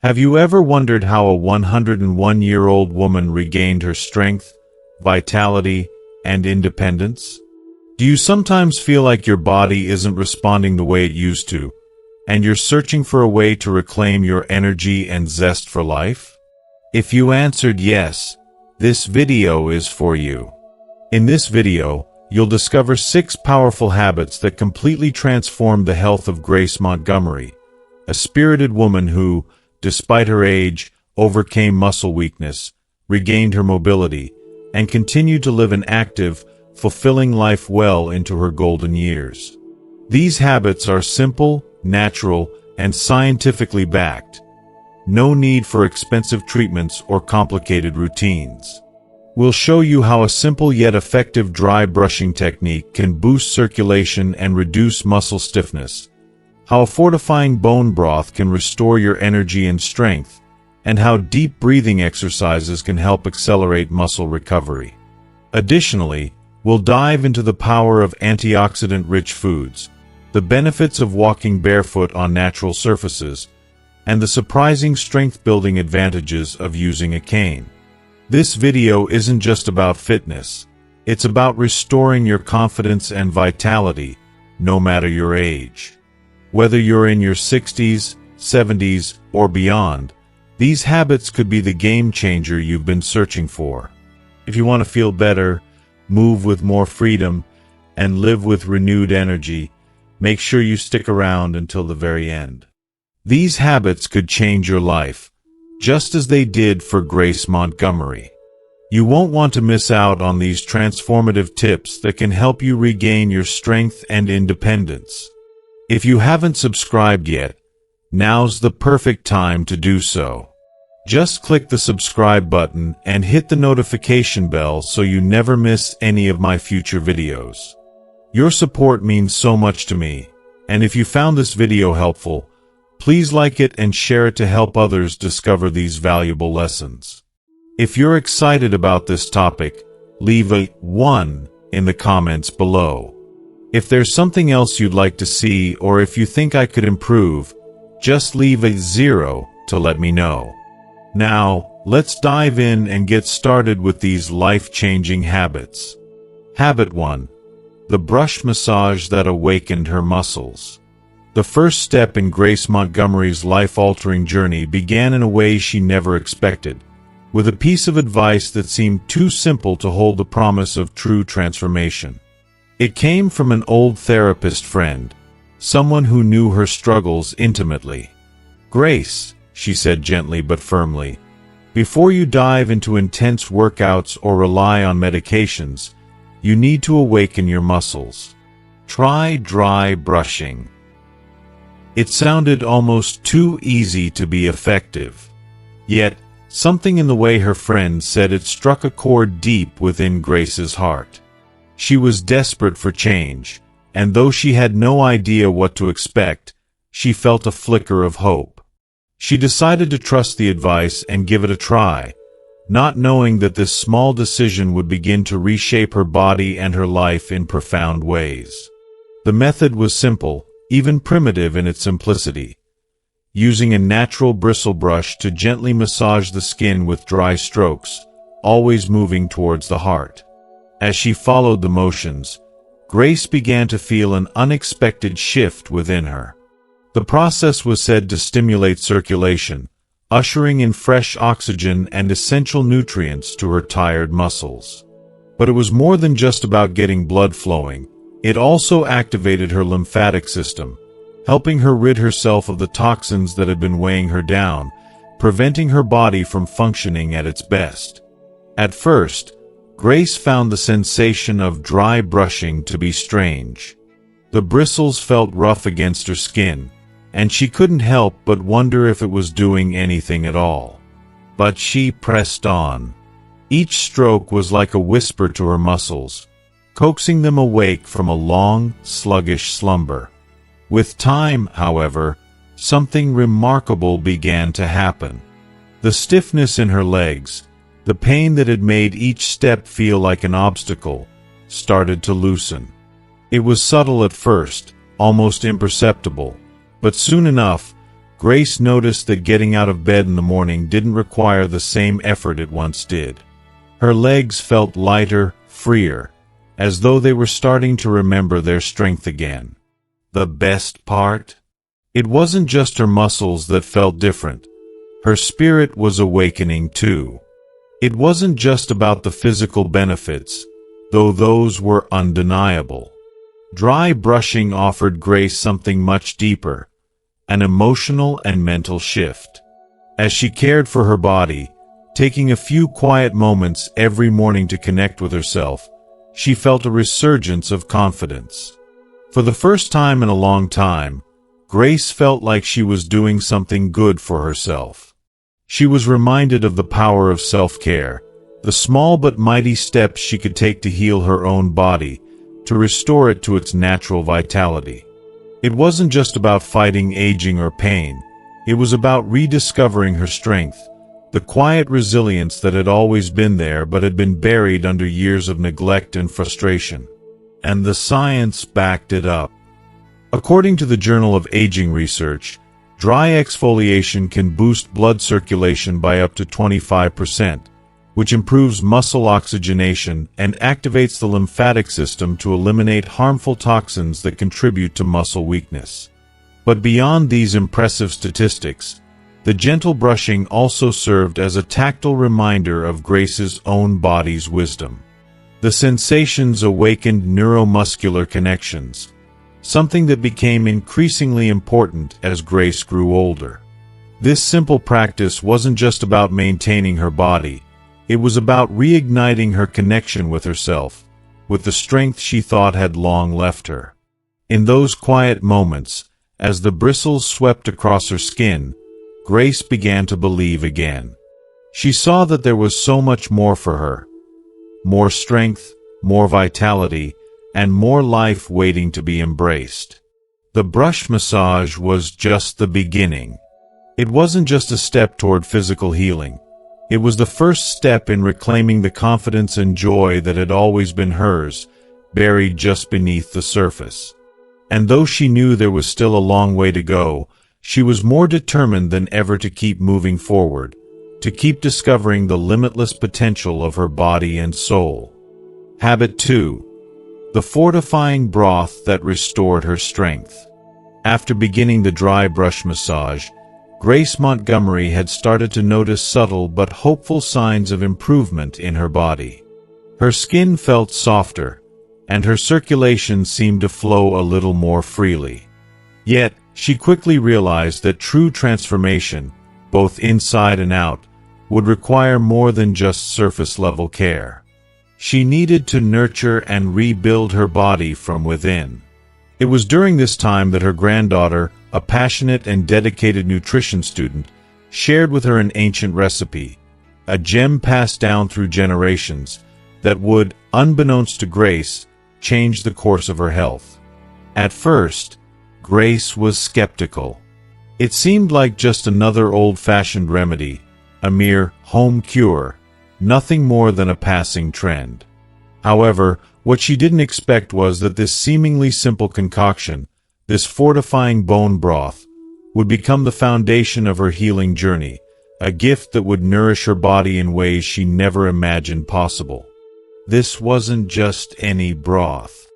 Have you ever wondered how a 101-year-old woman regained her strength, vitality, and independence? Do you sometimes feel like your body isn't responding the way it used to, and you're searching for a way to reclaim your energy and zest for life? If you answered yes, this video is for you. In this video, you'll discover 6 powerful habits that completely transformed the health of Grace Montgomery, a spirited woman who, despite her age, overcame muscle weakness, regained her mobility, and continued to live an active, fulfilling life well into her golden years. These habits are simple, natural, and scientifically backed. No need for expensive treatments or complicated routines. We'll show you how a simple yet effective dry brushing technique can boost circulation and reduce muscle stiffness, how a fortifying bone broth can restore your energy and strength, and how deep breathing exercises can help accelerate muscle recovery. Additionally, we'll dive into the power of antioxidant-rich foods, the benefits of walking barefoot on natural surfaces, and the surprising strength-building advantages of using a cane. This video isn't just about fitness, it's about restoring your confidence and vitality, no matter your age. Whether you're in your 60s, 70s, or beyond, these habits could be the game changer you've been searching for. If you want to feel better, move with more freedom, and live with renewed energy, make sure you stick around until the very end. These habits could change your life, just as they did for Grace Montgomery. You won't want to miss out on these transformative tips that can help you regain your strength and independence. If you haven't subscribed yet, now's the perfect time to do so. Just click the subscribe button and hit the notification bell so you never miss any of my future videos. Your support means so much to me, and if you found this video helpful, please like it and share it to help others discover these valuable lessons. If you're excited about this topic, leave a 1 in the comments below. If there's something else you'd like to see or if you think I could improve, just leave a 0 to let me know. Now, let's dive in and get started with these life-changing habits. Habit 1. The brush massage that awakened her muscles. The first step in Grace Montgomery's life-altering journey began in a way she never expected, with a piece of advice that seemed too simple to hold the promise of true transformation. It came from an old therapist friend, someone who knew her struggles intimately. "Grace," she said gently but firmly, "before you dive into intense workouts or rely on medications, you need to awaken your muscles. Try dry brushing." It sounded almost too easy to be effective. Yet, something in the way her friend said it struck a chord deep within Grace's heart. She was desperate for change, and though she had no idea what to expect, she felt a flicker of hope. She decided to trust the advice and give it a try, not knowing that this small decision would begin to reshape her body and her life in profound ways. The method was simple, even primitive in its simplicity. Using a natural bristle brush to gently massage the skin with dry strokes, always moving towards the heart. As she followed the motions, Grace began to feel an unexpected shift within her. The process was said to stimulate circulation, ushering in fresh oxygen and essential nutrients to her tired muscles. But it was more than just about getting blood flowing. It also activated her lymphatic system, helping her rid herself of the toxins that had been weighing her down, preventing her body from functioning at its best. At first, Grace found the sensation of dry brushing to be strange. The bristles felt rough against her skin, and she couldn't help but wonder if it was doing anything at all. But she pressed on. Each stroke was like a whisper to her muscles, coaxing them awake from a long, sluggish slumber. With time, however, something remarkable began to happen. The stiffness in her legs, the pain that had made each step feel like an obstacle, started to loosen. It was subtle at first, almost imperceptible, but soon enough, Grace noticed that getting out of bed in the morning didn't require the same effort it once did. Her legs felt lighter, freer, as though they were starting to remember their strength again. The best part? It wasn't just her muscles that felt different. Her spirit was awakening too. It wasn't just about the physical benefits, though those were undeniable. Dry brushing offered Grace something much deeper, an emotional and mental shift. As she cared for her body, taking a few quiet moments every morning to connect with herself, she felt a resurgence of confidence. For the first time in a long time, Grace felt like she was doing something good for herself. She was reminded of the power of self-care, the small but mighty steps she could take to heal her own body, to restore it to its natural vitality. It wasn't just about fighting aging or pain. It was about rediscovering her strength, the quiet resilience that had always been there but had been buried under years of neglect and frustration. And the science backed it up. According to the Journal of Aging Research, dry exfoliation can boost blood circulation by up to 25%, which improves muscle oxygenation and activates the lymphatic system to eliminate harmful toxins that contribute to muscle weakness. But beyond these impressive statistics, the gentle brushing also served as a tactile reminder of Grace's own body's wisdom. The sensations awakened neuromuscular connections, something that became increasingly important as Grace grew older. This simple practice wasn't just about maintaining her body, it was about reigniting her connection with herself, with the strength she thought had long left her. In those quiet moments, as the bristles swept across her skin, Grace began to believe again. She saw that there was so much more for her. More strength, more vitality, and more life waiting to be embraced. The brush massage was just the beginning. It wasn't just a step toward physical healing. It was the first step in reclaiming the confidence and joy that had always been hers, buried just beneath the surface. And though she knew there was still a long way to go, she was more determined than ever to keep moving forward, to keep discovering the limitless potential of her body and soul. Habit 2. The fortifying broth that restored her strength. After beginning the dry brush massage, Grace Montgomery had started to notice subtle but hopeful signs of improvement in her body. Her skin felt softer, and her circulation seemed to flow a little more freely. Yet, she quickly realized that true transformation, both inside and out, would require more than just surface-level care. She needed to nurture and rebuild her body from within. It was during this time that her granddaughter, a passionate and dedicated nutrition student, shared with her an ancient recipe, a gem passed down through generations, that would, unbeknownst to Grace, change the course of her health. At first, Grace was skeptical. It seemed like just another old-fashioned remedy, a mere home cure, nothing more than a passing trend. However, what she didn't expect was that this seemingly simple concoction, this fortifying bone broth, would become the foundation of her healing journey, a gift that would nourish her body in ways she never imagined possible. This wasn't just any broth.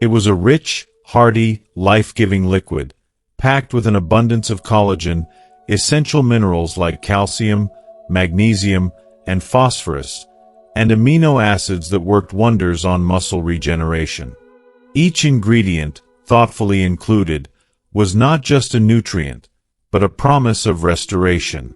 It was a rich, hearty, life-giving liquid, packed with an abundance of collagen, essential minerals like calcium, magnesium, and phosphorus, and amino acids that worked wonders on muscle regeneration. Each ingredient, thoughtfully included, was not just a nutrient, but a promise of restoration.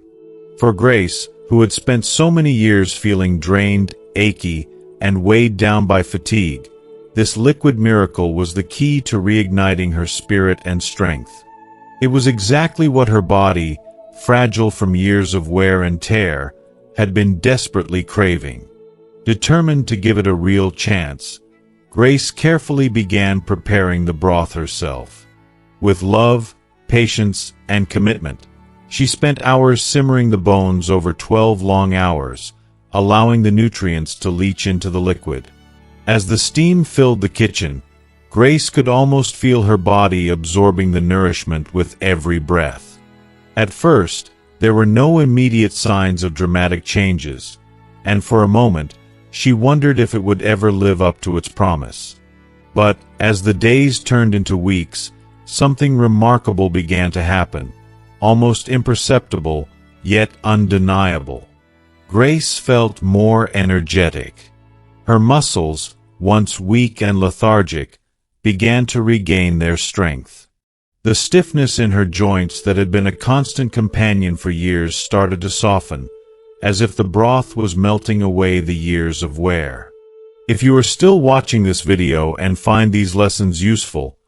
For Grace, who had spent so many years feeling drained, achy, and weighed down by fatigue, this liquid miracle was the key to reigniting her spirit and strength. It was exactly what her body, fragile from years of wear and tear, had been desperately craving. Determined to give it a real chance, Grace carefully began preparing the broth herself. With love, patience, and commitment, she spent hours simmering the bones over 12 long hours, allowing the nutrients to leach into the liquid. As the steam filled the kitchen, Grace could almost feel her body absorbing the nourishment with every breath. At first, there were no immediate signs of dramatic changes, and for a moment, she wondered if it would ever live up to its promise. But, as the days turned into weeks, something remarkable began to happen, almost imperceptible, yet undeniable. Grace felt more energetic. Her muscles, once weak and lethargic, began to regain their strength. The stiffness in her joints that had been a constant companion for years started to soften, as if the broth was melting away the years of wear. If you are still watching this video and find these lessons useful,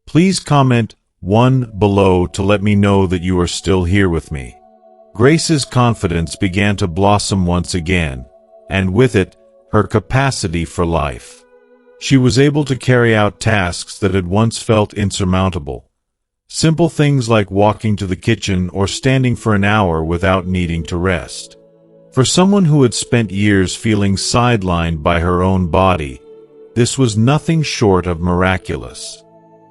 please comment 1 below to let me know that you are still here with me. Grace's confidence began to blossom once again, and with it, her capacity for life. She was able to carry out tasks that had once felt insurmountable. Simple things like walking to the kitchen or standing for an hour without needing to rest. For someone who had spent years feeling sidelined by her own body, this was nothing short of miraculous.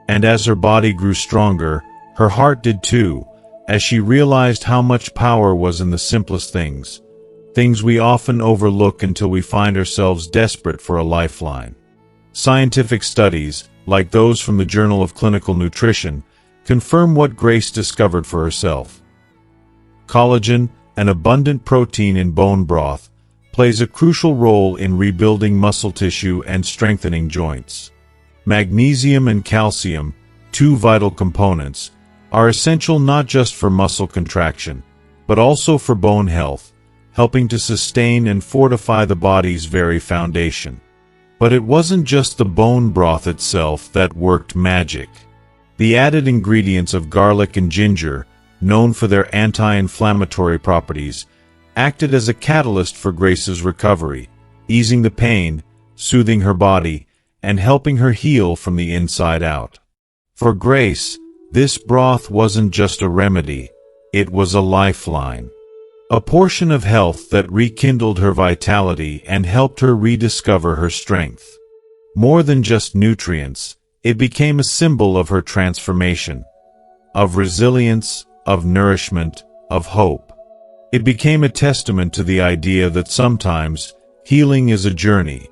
And as her body grew stronger, her heart did too, as she realized how much power was in the simplest things, things we often overlook until we find ourselves desperate for a lifeline. Scientific studies, like those from the Journal of Clinical Nutrition, confirm what Grace discovered for herself. Collagen, an abundant protein in bone broth, plays a crucial role in rebuilding muscle tissue and strengthening joints. Magnesium and calcium, two vital components, are essential not just for muscle contraction, but also for bone health, helping to sustain and fortify the body's very foundation. But it wasn't just the bone broth itself that worked magic. The added ingredients of garlic and ginger, known for their anti-inflammatory properties, acted as a catalyst for Grace's recovery, easing the pain, soothing her body, and helping her heal from the inside out. For Grace, this broth wasn't just a remedy, it was a lifeline. A portion of health that rekindled her vitality and helped her rediscover her strength. More than just nutrients, it became a symbol of her transformation, of resilience, of nourishment, of hope. It became a testament to the idea that sometimes healing is a journey,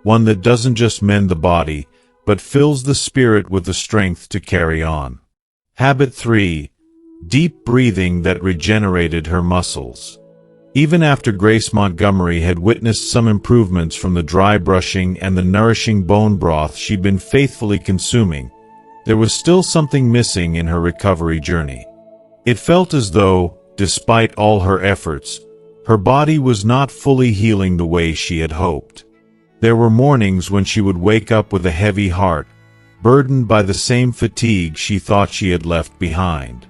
one that doesn't just mend the body, but fills the spirit with the strength to carry on. Habit 3. Deep breathing that regenerated her muscles. Even after Grace Montgomery had witnessed some improvements from the dry brushing and the nourishing bone broth she'd been faithfully consuming, there was still something missing in her recovery journey. It felt as though, despite all her efforts, her body was not fully healing the way she had hoped. There were mornings when she would wake up with a heavy heart, burdened by the same fatigue she thought she had left behind.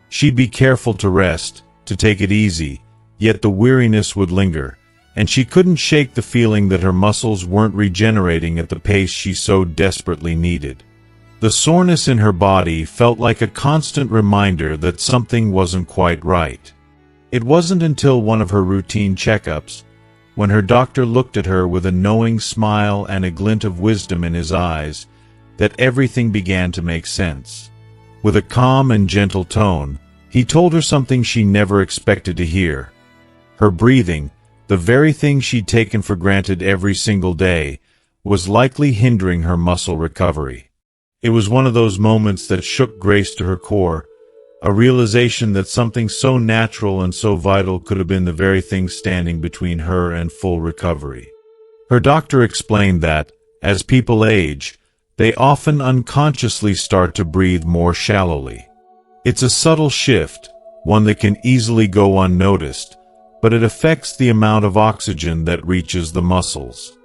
She'd be careful to rest, to take it easy, yet the weariness would linger, and she couldn't shake the feeling that her muscles weren't regenerating at the pace she so desperately needed. The soreness in her body felt like a constant reminder that something wasn't quite right. It wasn't until one of her routine checkups, when her doctor looked at her with a knowing smile and a glint of wisdom in his eyes, that everything began to make sense. With a calm and gentle tone, he told her something she never expected to hear. Her breathing, the very thing she'd taken for granted every single day, was likely hindering her muscle recovery. It was one of those moments that shook Grace to her core, a realization that something so natural and so vital could have been the very thing standing between her and full recovery. Her doctor explained that, as people age, they often unconsciously start to breathe more shallowly. It's a subtle shift, one that can easily go unnoticed, but it affects the amount of oxygen that reaches the muscles.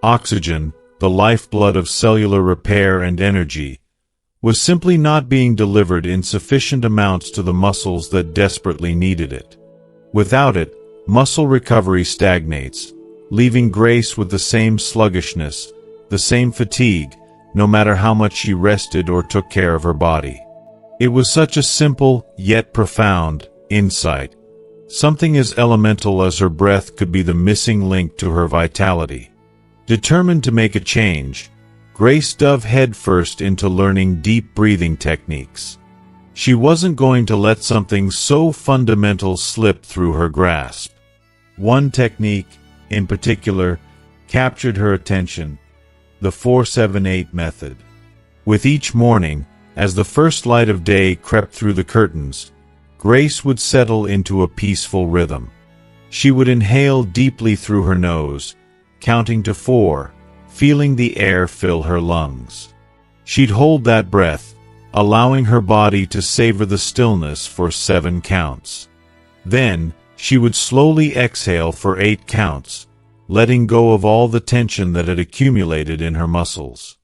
Oxygen, the lifeblood of cellular repair and energy, was simply not being delivered in sufficient amounts to the muscles that desperately needed it. Without it, muscle recovery stagnates, leaving Grace with the same sluggishness, the same fatigue, no matter how much she rested or took care of her body. It was such a simple, yet profound, insight. Something as elemental as her breath could be the missing link to her vitality. Determined to make a change, Grace dove headfirst into learning deep breathing techniques. She wasn't going to let something so fundamental slip through her grasp. One technique, in particular, captured her attention: the 4-7-8 method. With each morning, as the first light of day crept through the curtains, Grace would settle into a peaceful rhythm. She would inhale deeply through her nose, counting to 4, feeling the air fill her lungs. She'd hold that breath, allowing her body to savor the stillness for 7 counts. Then, she would slowly exhale for 8 counts, letting go of all the tension that had accumulated in her muscles.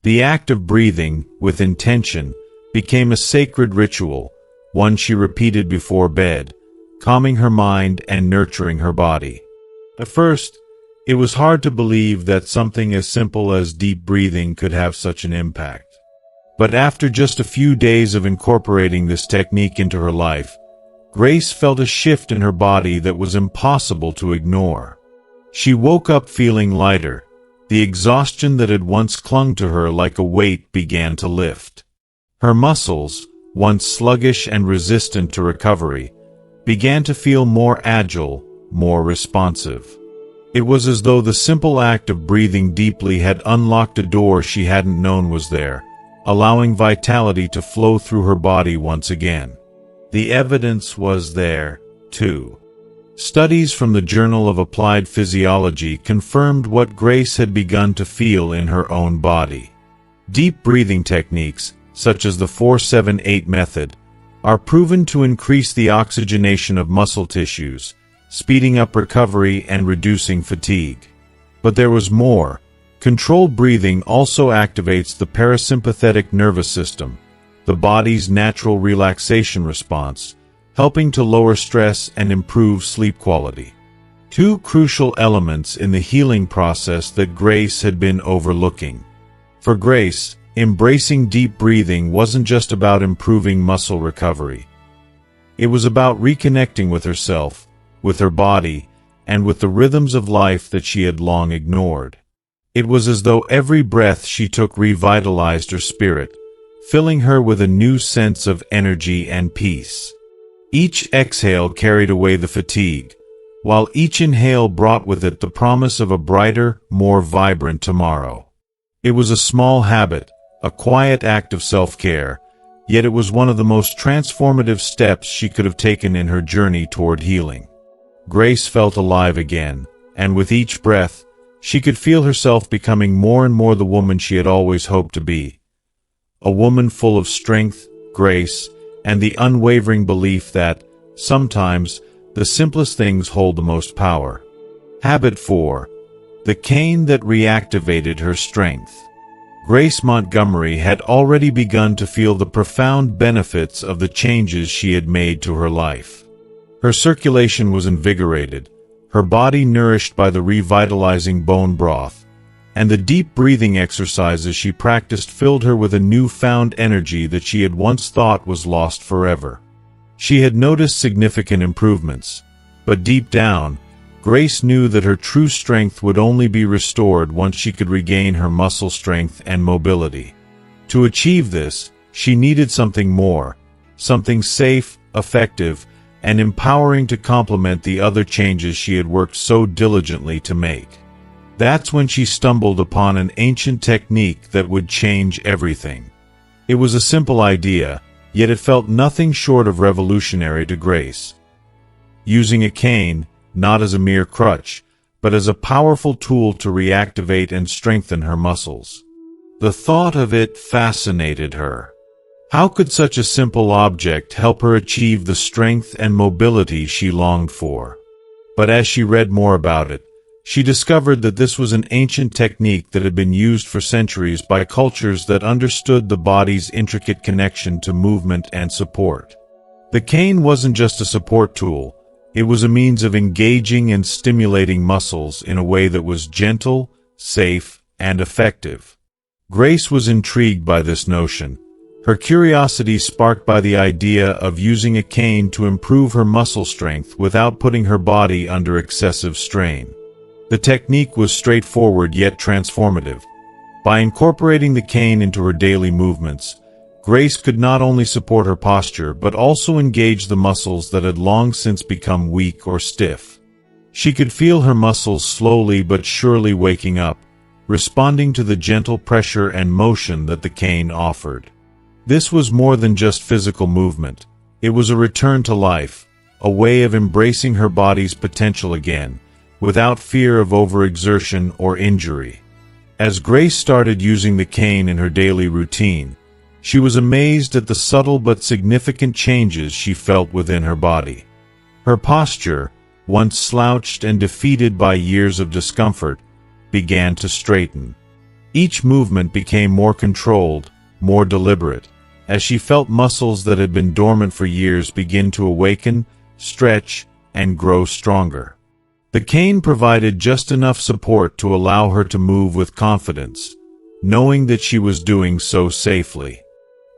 The act of breathing, with intention, became a sacred ritual, one she repeated before bed, calming her mind and nurturing her body. At first, it was hard to believe that something as simple as deep breathing could have such an impact. But after just a few days of incorporating this technique into her life, Grace felt a shift in her body that was impossible to ignore. She woke up feeling lighter. The exhaustion that had once clung to her like a weight began to lift. Her muscles, once sluggish and resistant to recovery, began to feel more agile, more responsive. It was as though the simple act of breathing deeply had unlocked a door she hadn't known was there, allowing vitality to flow through her body once again. The evidence was there, too. Studies from the Journal of Applied Physiology confirmed what Grace had begun to feel in her own body. Deep breathing techniques, such as the 4-7-8 method, are proven to increase the oxygenation of muscle tissues, speeding up recovery and reducing fatigue. But there was more. Controlled breathing also activates the parasympathetic nervous system, the body's natural relaxation response, helping to lower stress and improve sleep quality. 2 crucial elements in the healing process that Grace had been overlooking. For Grace, embracing deep breathing wasn't just about improving muscle recovery. It was about reconnecting with herself, with her body, and with the rhythms of life that she had long ignored. It was as though every breath she took revitalized her spirit, filling her with a new sense of energy and peace. Each exhale carried away the fatigue, while each inhale brought with it the promise of a brighter, more vibrant tomorrow. It was a small habit, a quiet act of self-care, yet it was one of the most transformative steps she could have taken in her journey toward healing. Grace felt alive again, and with each breath, she could feel herself becoming more and more the woman she had always hoped to be. A woman full of strength, grace, and the unwavering belief that, sometimes, the simplest things hold the most power. Habit 4. The cane that reactivated her strength. Grace Montgomery had already begun to feel the profound benefits of the changes she had made to her life. Her circulation was invigorated, her body nourished by the revitalizing bone broth, and the deep breathing exercises she practiced filled her with a newfound energy that she had once thought was lost forever. She had noticed significant improvements, but deep down, Grace knew that her true strength would only be restored once she could regain her muscle strength and mobility. To achieve this, she needed something more, something safe, effective, and empowering to complement the other changes she had worked so diligently to make. That's when she stumbled upon an ancient technique that would change everything. It was a simple idea, yet it felt nothing short of revolutionary to Grace. Using a cane, not as a mere crutch, but as a powerful tool to reactivate and strengthen her muscles. The thought of it fascinated her. How could such a simple object help her achieve the strength and mobility she longed for? But as she read more about it, she discovered that this was an ancient technique that had been used for centuries by cultures that understood the body's intricate connection to movement and support. The cane wasn't just a support tool, it was a means of engaging and stimulating muscles in a way that was gentle, safe, and effective. Grace was intrigued by this notion, her curiosity sparked by the idea of using a cane to improve her muscle strength without putting her body under excessive strain. The technique was straightforward yet transformative. By incorporating the cane into her daily movements, Grace could not only support her posture but also engage the muscles that had long since become weak or stiff. She could feel her muscles slowly but surely waking up, responding to the gentle pressure and motion that the cane offered. This was more than just physical movement. It was a return to life, a way of embracing her body's potential again, without fear of overexertion or injury. As Grace started using the cane in her daily routine, she was amazed at the subtle but significant changes she felt within her body. Her posture, once slouched and defeated by years of discomfort, began to straighten. Each movement became more controlled, more deliberate, as she felt muscles that had been dormant for years begin to awaken, stretch, and grow stronger. The cane provided just enough support to allow her to move with confidence, knowing that she was doing so safely.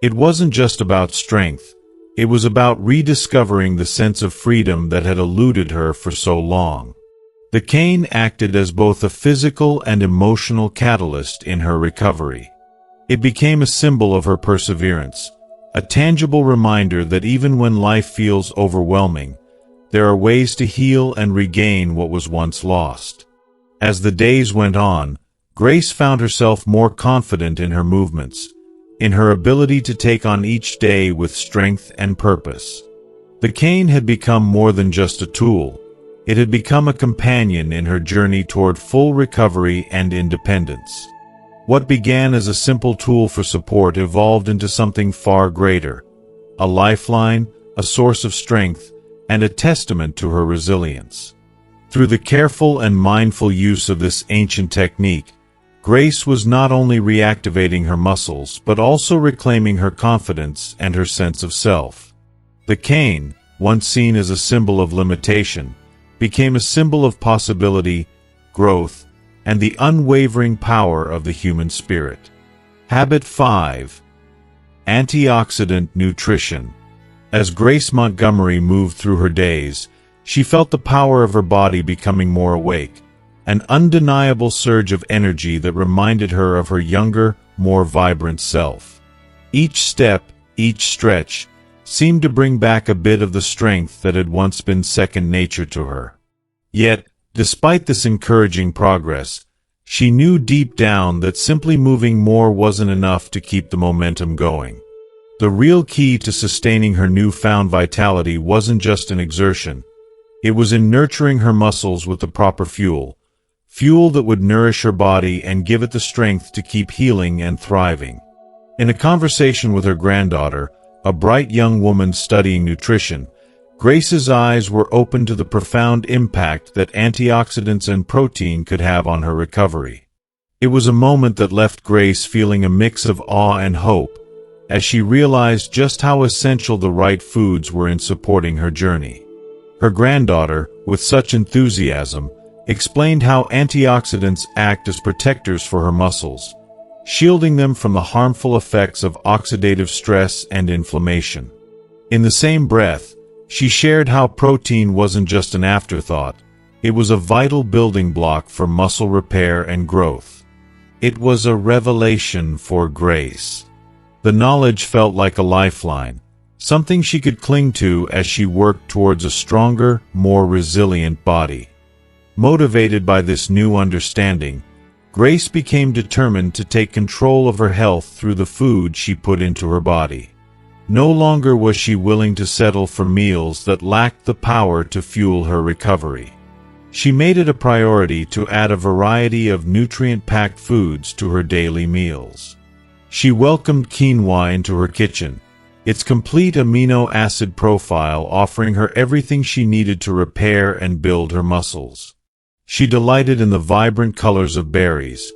It wasn't just about strength, it was about rediscovering the sense of freedom that had eluded her for so long. The cane acted as both a physical and emotional catalyst in her recovery. It became a symbol of her perseverance, a tangible reminder that even when life feels overwhelming, there are ways to heal and regain what was once lost. As the days went on, Grace found herself more confident in her movements, in her ability to take on each day with strength and purpose. The cane had become more than just a tool. It had become a companion in her journey toward full recovery and independence. What began as a simple tool for support evolved into something far greater, a lifeline, a source of strength, and a testament to her resilience. Through the careful and mindful use of this ancient technique, Grace was not only reactivating her muscles but also reclaiming her confidence and her sense of self. The cane, once seen as a symbol of limitation, became a symbol of possibility, growth, and the unwavering power of the human spirit. Habit 5. Antioxidant nutrition. As Grace Montgomery moved through her days, she felt the power of her body becoming more awake, an undeniable surge of energy that reminded her of her younger, more vibrant self. Each step, each stretch, seemed to bring back a bit of the strength that had once been second nature to her. Yet, despite this encouraging progress, she knew deep down that simply moving more wasn't enough to keep the momentum going. The real key to sustaining her newfound vitality wasn't just in exertion. It was in nurturing her muscles with the proper fuel that would nourish her body and give it the strength to keep healing and thriving. In a conversation with her granddaughter, a bright young woman studying nutrition, Grace's eyes were open to the profound impact that antioxidants and protein could have on her recovery. It was a moment that left Grace feeling a mix of awe and hope, as she realized just how essential the right foods were in supporting her journey. Her granddaughter, with such enthusiasm, explained how antioxidants act as protectors for her muscles, shielding them from the harmful effects of oxidative stress and inflammation. In the same breath, she shared how protein wasn't just an afterthought, it was a vital building block for muscle repair and growth. It was a revelation for Grace. The knowledge felt like a lifeline, something she could cling to as she worked towards a stronger, more resilient body. Motivated by this new understanding, Grace became determined to take control of her health through the food she put into her body. No longer was she willing to settle for meals that lacked the power to fuel her recovery. She made it a priority to add a variety of nutrient-packed foods to her daily meals. She welcomed quinoa into her kitchen, its complete amino acid profile offering her everything she needed to repair and build her muscles. She delighted in the vibrant colors of berries,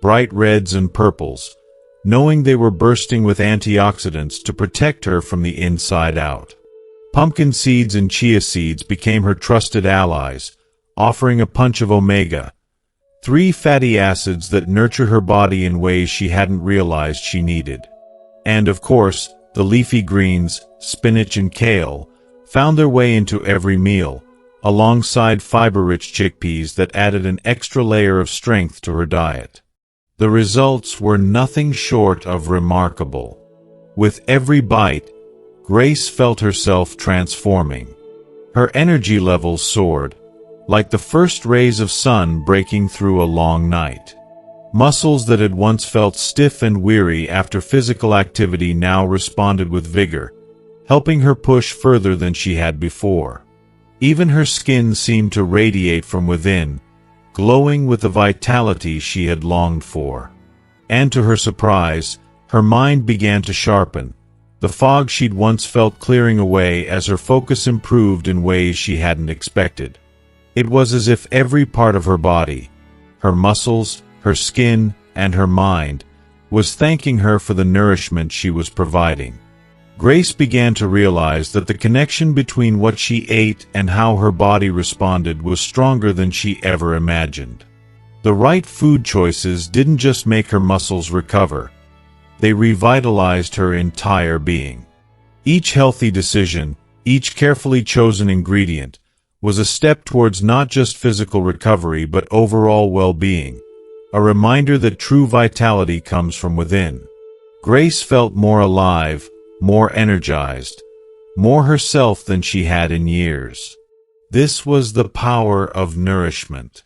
bright reds and purples, knowing they were bursting with antioxidants to protect her from the inside out. Pumpkin seeds and chia seeds became her trusted allies, offering a punch of omega-3 fatty acids that nurture her body in ways she hadn't realized she needed. And of course, the leafy greens, spinach and kale, found their way into every meal, alongside fiber-rich chickpeas that added an extra layer of strength to her diet. The results were nothing short of remarkable. With every bite, Grace felt herself transforming. Her energy levels soared, like the first rays of sun breaking through a long night. Muscles that had once felt stiff and weary after physical activity now responded with vigor, helping her push further than she had before. Even her skin seemed to radiate from within, glowing with the vitality she had longed for. And to her surprise, her mind began to sharpen, the fog she'd once felt clearing away as her focus improved in ways she hadn't expected. It was as if every part of her body, her muscles, her skin, and her mind, was thanking her for the nourishment she was providing. Grace began to realize that the connection between what she ate and how her body responded was stronger than she ever imagined. The right food choices didn't just make her muscles recover, they revitalized her entire being. Each healthy decision, each carefully chosen ingredient, was a step towards not just physical recovery but overall well-being, a reminder that true vitality comes from within. Grace felt more alive, more energized, more herself than she had in years. This was the power of nourishment.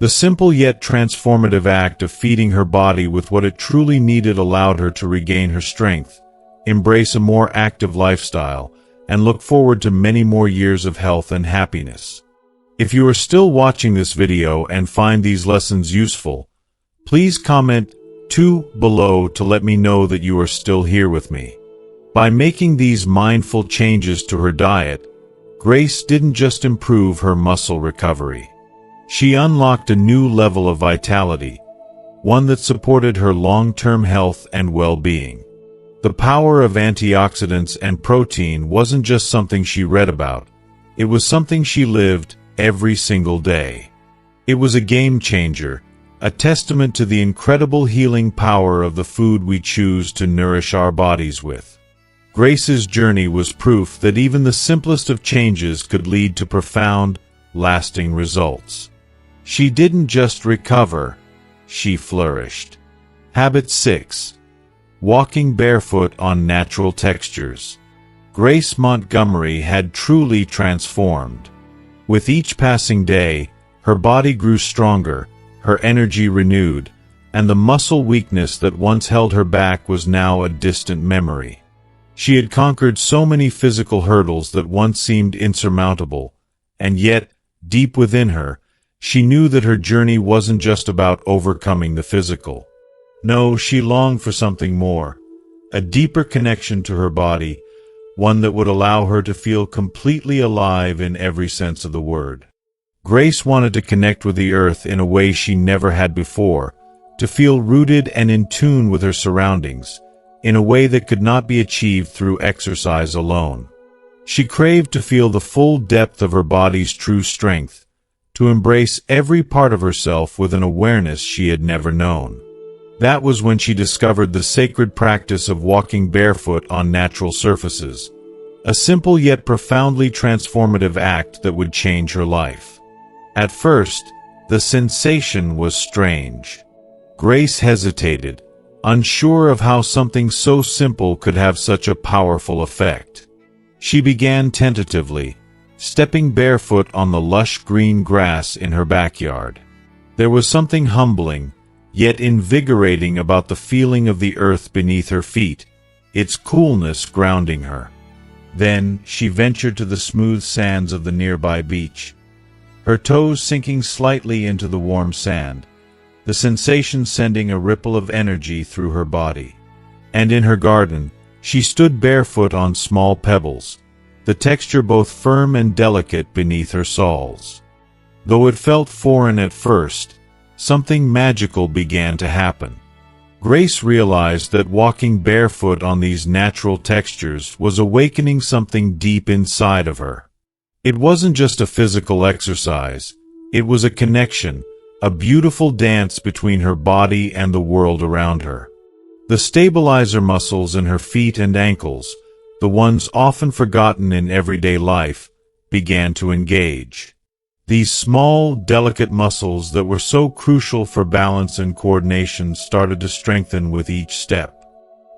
The simple yet transformative act of feeding her body with what it truly needed allowed her to regain her strength, embrace a more active lifestyle, and look forward to many more years of health and happiness. If you are still watching this video and find these lessons useful, please comment 2 below to let me know that you are still here with me. By making these mindful changes to her diet, Grace didn't just improve her muscle recovery. She unlocked a new level of vitality, one that supported her long-term health and well-being. The power of antioxidants and protein wasn't just something she read about, it was something she lived every single day. It was a game changer, a testament to the incredible healing power of the food we choose to nourish our bodies with. Grace's journey was proof that even the simplest of changes could lead to profound, lasting results. She didn't just recover, she flourished. Habit 6. Walking barefoot on natural textures. Grace Montgomery had truly transformed. With each passing day, her body grew stronger, her energy renewed, and the muscle weakness that once held her back was now a distant memory. She had conquered so many physical hurdles that once seemed insurmountable, and yet, deep within her, she knew that her journey wasn't just about overcoming the physical. No, she longed for something more, a deeper connection to her body, one that would allow her to feel completely alive in every sense of the word. Grace wanted to connect with the earth in a way she never had before, to feel rooted and in tune with her surroundings, in a way that could not be achieved through exercise alone. She craved to feel the full depth of her body's true strength, to embrace every part of herself with an awareness she had never known. That was when she discovered the sacred practice of walking barefoot on natural surfaces, a simple yet profoundly transformative act that would change her life. At first, the sensation was strange. Grace hesitated, unsure of how something so simple could have such a powerful effect. She began tentatively, stepping barefoot on the lush green grass in her backyard. There was something humbling, yet invigorating about the feeling of the earth beneath her feet, its coolness grounding her. Then she ventured to the smooth sands of the nearby beach, her toes sinking slightly into the warm sand, the sensation sending a ripple of energy through her body. And in her garden, she stood barefoot on small pebbles, the texture both firm and delicate beneath her soles. Though it felt foreign at first, something magical began to happen. Grace realized that walking barefoot on these natural textures was awakening something deep inside of her. It wasn't just a physical exercise, it was a connection, a beautiful dance between her body and the world around her. The stabilizer muscles in her feet and ankles, the ones often forgotten in everyday life, began to engage. These small, delicate muscles that were so crucial for balance and coordination started to strengthen with each step.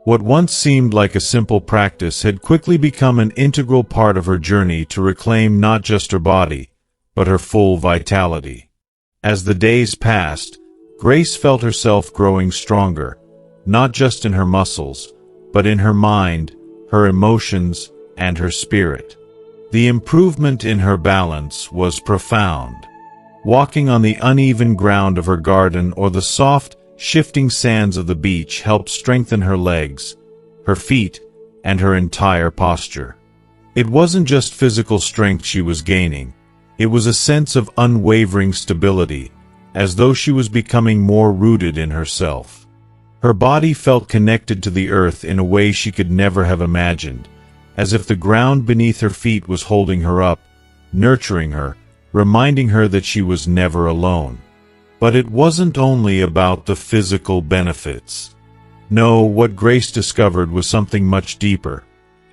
What once seemed like a simple practice had quickly become an integral part of her journey to reclaim not just her body, but her full vitality. As the days passed, Grace felt herself growing stronger, not just in her muscles, but in her mind, her emotions, and her spirit. The improvement in her balance was profound. Walking on the uneven ground of her garden or the soft, shifting sands of the beach helped strengthen her legs, her feet, and her entire posture. It wasn't just physical strength she was gaining, it was a sense of unwavering stability, as though she was becoming more rooted in herself. Her body felt connected to the earth in a way she could never have imagined, as if the ground beneath her feet was holding her up, nurturing her, reminding her that she was never alone. But it wasn't only about the physical benefits. No, what Grace discovered was something much deeper,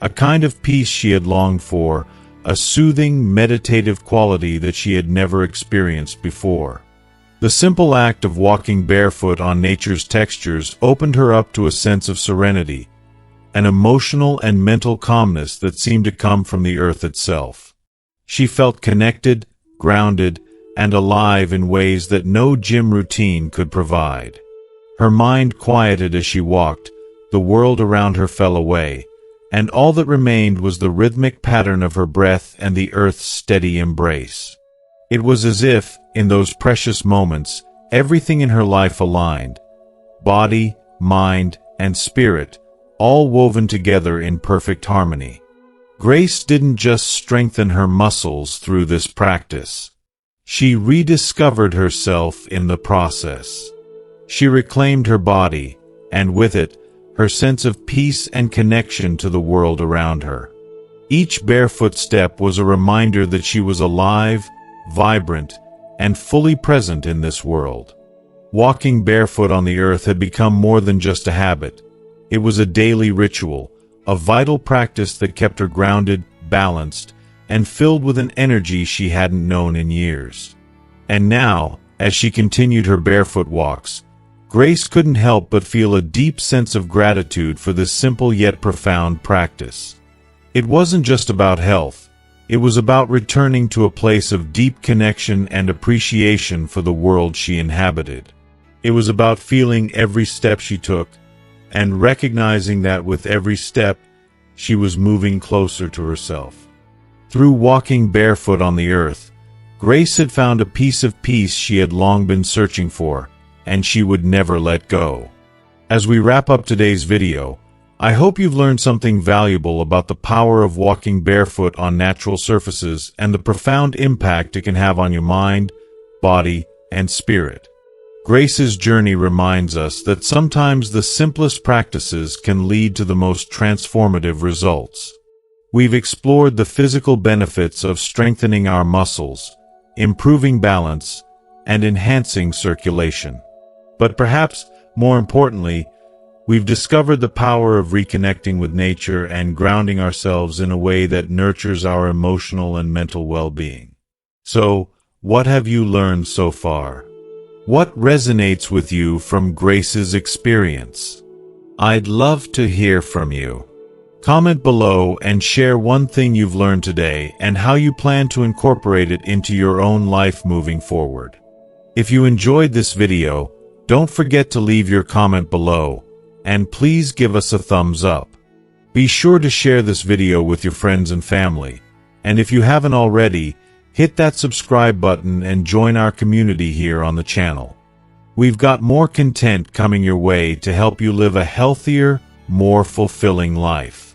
a kind of peace she had longed for, a soothing, meditative quality that she had never experienced before. The simple act of walking barefoot on nature's textures opened her up to a sense of serenity, an emotional and mental calmness that seemed to come from the earth itself. She felt connected, grounded, and alive in ways that no gym routine could provide. Her mind quieted as she walked, the world around her fell away, and all that remained was the rhythmic pattern of her breath and the earth's steady embrace. It was as if, in those precious moments, everything in her life aligned, body, mind, and spirit, all woven together in perfect harmony. Grace didn't just strengthen her muscles through this practice. She rediscovered herself in the process. She reclaimed her body, and with it, her sense of peace and connection to the world around her. Each barefoot step was a reminder that she was alive, vibrant, and fully present in this world. Walking barefoot on the earth had become more than just a habit. It was a daily ritual, a vital practice that kept her grounded, balanced, and filled with an energy she hadn't known in years. And now, as she continued her barefoot walks, Grace couldn't help but feel a deep sense of gratitude for this simple yet profound practice. It wasn't just about health, it was about returning to a place of deep connection and appreciation for the world she inhabited. It was about feeling every step she took, and recognizing that with every step, she was moving closer to herself. Through walking barefoot on the earth, Grace had found a piece of peace she had long been searching for, and she would never let go. As we wrap up today's video, I hope you've learned something valuable about the power of walking barefoot on natural surfaces and the profound impact it can have on your mind, body, and spirit. Grace's journey reminds us that sometimes the simplest practices can lead to the most transformative results. We've explored the physical benefits of strengthening our muscles, improving balance, and enhancing circulation. But perhaps, more importantly, we've discovered the power of reconnecting with nature and grounding ourselves in a way that nurtures our emotional and mental well-being. So, what have you learned so far? What resonates with you from Grace's experience? I'd love to hear from you. Comment below and share one thing you've learned today and how you plan to incorporate it into your own life moving forward. If you enjoyed this video, don't forget to leave your comment below, and please give us a thumbs up. Be sure to share this video with your friends and family, and if you haven't already, hit that subscribe button and join our community here on the channel. We've got more content coming your way to help you live a healthier, more fulfilling life.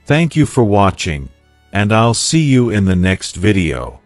Thank you for watching, and I'll see you in the next video.